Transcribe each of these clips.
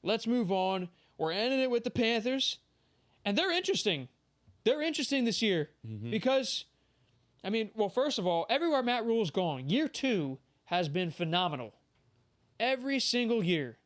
let's move on. We're ending it with the Panthers. And they're interesting. They're interesting this year because, first of all, everywhere Matt Rule's gone, year 2 has been phenomenal. Every single year.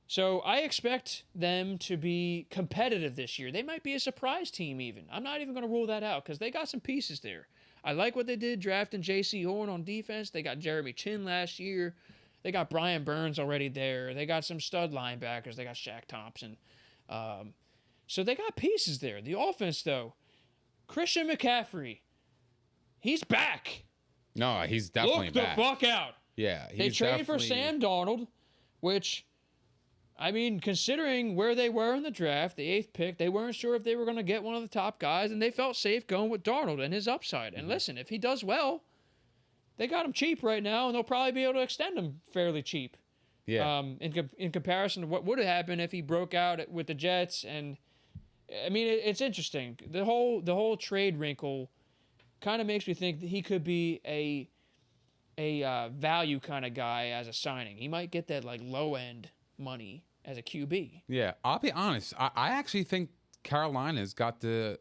So I expect them to be competitive this year. They might be a surprise team even. I'm not even going to rule that out because they got some pieces there. I like what they did drafting J.C. Horn on defense. They got Jeremy Chin last year. They got Brian Burns already there. They got some stud linebackers. They got Shaq Thompson. So they got pieces there. The offense, though, Christian McCaffrey, he's back. No, he's definitely back. Look the fuck out. Yeah, they traded for Sam Darnold, which, considering where they were in the draft, the 8th pick, they weren't sure if they were going to get one of the top guys, and they felt safe going with Darnold and his upside. And listen, if he does well, they got him cheap right now, and they'll probably be able to extend him fairly cheap. Yeah. In comparison to what would have happened if he broke out with the Jets. And it's interesting. The whole trade wrinkle kind of makes me think that he could be a value kind of guy as a signing. He might get that like low end money as a QB. Yeah, I'll be honest. I actually think Carolina's got the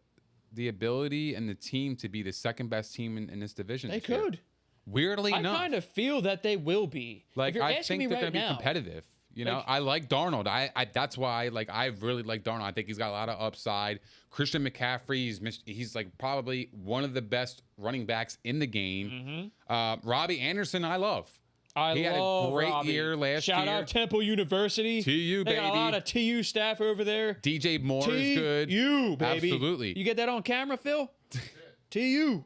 ability and the team to be the second best team in this division. They could. Weirdly enough. I kind of feel that they will be. Like, I think they're going to be competitive. You know, I like Darnold. I that's why I really like Darnold. I think he's got a lot of upside. Christian McCaffrey, he's like probably one of the best running backs in the game. Robbie Anderson, I love. He had a great year last year. Shout out Temple University. TU, baby. They got a lot of TU staff over there. DJ Moore is good. TU, baby. Absolutely. You get that on camera, Phil? TU.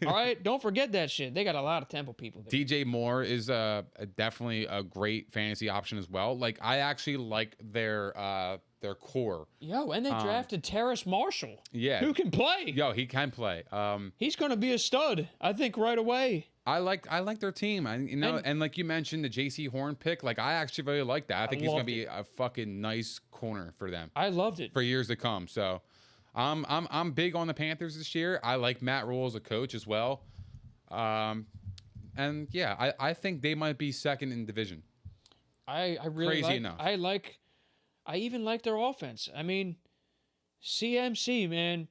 All right, don't forget that shit. They got a lot of Temple people there. DJ Moore is definitely a great fantasy option as well. Like, I actually like their core. Yo, and they drafted Terrace Marshall. Yeah. Who can play. Yo, he can play. He's going to be a stud, I think, right away. I like their team. And like you mentioned, the J.C. Horn pick, like, I actually really like that. I think he's going to be a fucking nice corner for them. I loved it. For years to come. So, I'm big on the Panthers this year. I like Matt Rule as a coach as well. And yeah, I think they might be second in division. I really Crazy enough. I even like their offense. I mean, CMC, man,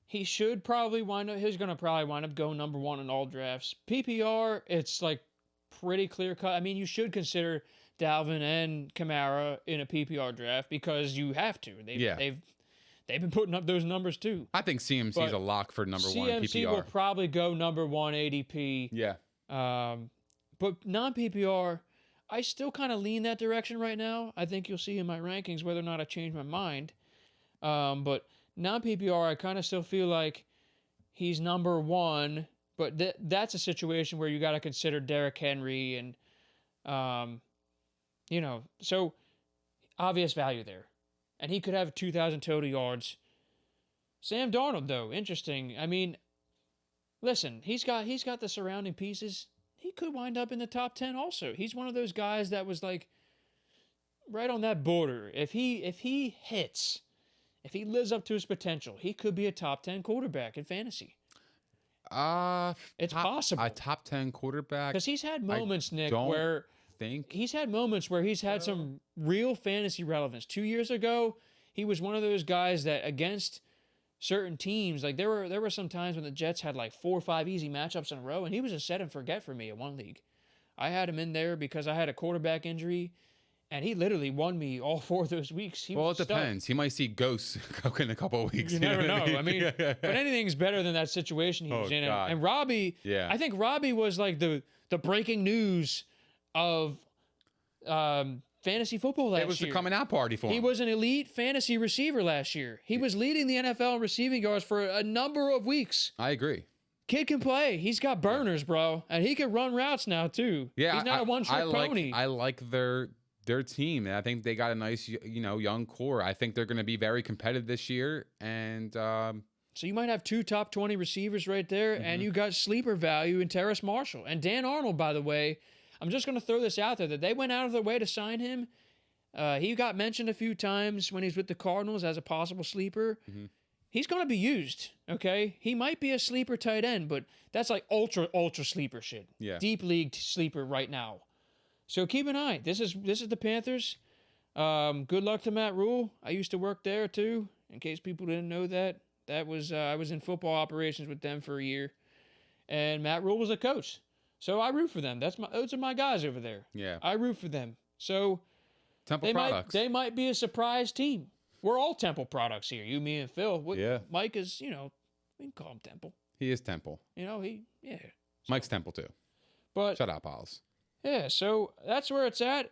he's going to probably wind up going number 1 in all drafts. PPR, it's like pretty clear cut. I mean, you should consider Dalvin and Kamara in a PPR draft because you have to. They've been putting up those numbers too. I think CMC is a lock for number 1 PPR. CMC will probably go number 1 ADP. Yeah. But non-PPR, I still kind of lean that direction right now. I think you'll see in my rankings whether or not I change my mind. But non-PPR, I kind of still feel like he's number 1. But that's a situation where you got to consider Derrick Henry and, so obvious value there. And he could have 2,000 total yards. Sam Darnold, though, interesting. I mean, listen, he's got the surrounding pieces. He could wind up in the top 10 also. He's one of those guys that was like right on that border. If he hits, if he lives up to his potential, he could be a top 10 quarterback in fantasy. It's possible. A top 10 quarterback. Because he's had moments, Nick, where he's had some real fantasy relevance. 2 years ago, he was one of those guys that against certain teams, like there were some times when the Jets had like 4 or 5 easy matchups in a row, and he was a set and forget for me in one league. I had him in there because I had a quarterback injury, and he literally won me all 4 of those weeks. It depends. He might see ghosts in a couple of weeks. You never know. I mean, but anything's better than that situation he was in. God. And Robbie, I think Robbie was like the breaking news of fantasy football last year. It was the coming out party for him. He was an elite fantasy receiver last year. He was leading the NFL in receiving yards for a number of weeks. I agree. Kid can play. He's got burners, bro. And he can run routes now, too. Yeah, he's not a one-trick pony. I like their team. And I think they got a nice, young core. I think they're going to be very competitive this year. And so you might have 2 top 20 receivers right there, and you got sleeper value in Terrace Marshall. And Dan Arnold, by the way, I'm just going to throw this out there, that they went out of their way to sign him. He got mentioned a few times when he's with the Cardinals as a possible sleeper. He's going to be used, okay? He might be a sleeper tight end, but that's like ultra sleeper shit. Yeah. Deep league sleeper right now. So keep an eye. This is the Panthers. Good luck to Matt Rule. I used to work there too. In case people didn't know that, I was in football operations with them for a year, and Matt Rule was a coach. So I root for them. Those are my guys over there. Yeah, I root for them. So Temple products. They might be a surprise team. We're all Temple products here. You, me, and Phil. Yeah. Mike is, we can call him Temple. He is Temple. Yeah. Mike's Temple too. But shut up, Pauls. Yeah, so that's where it's at.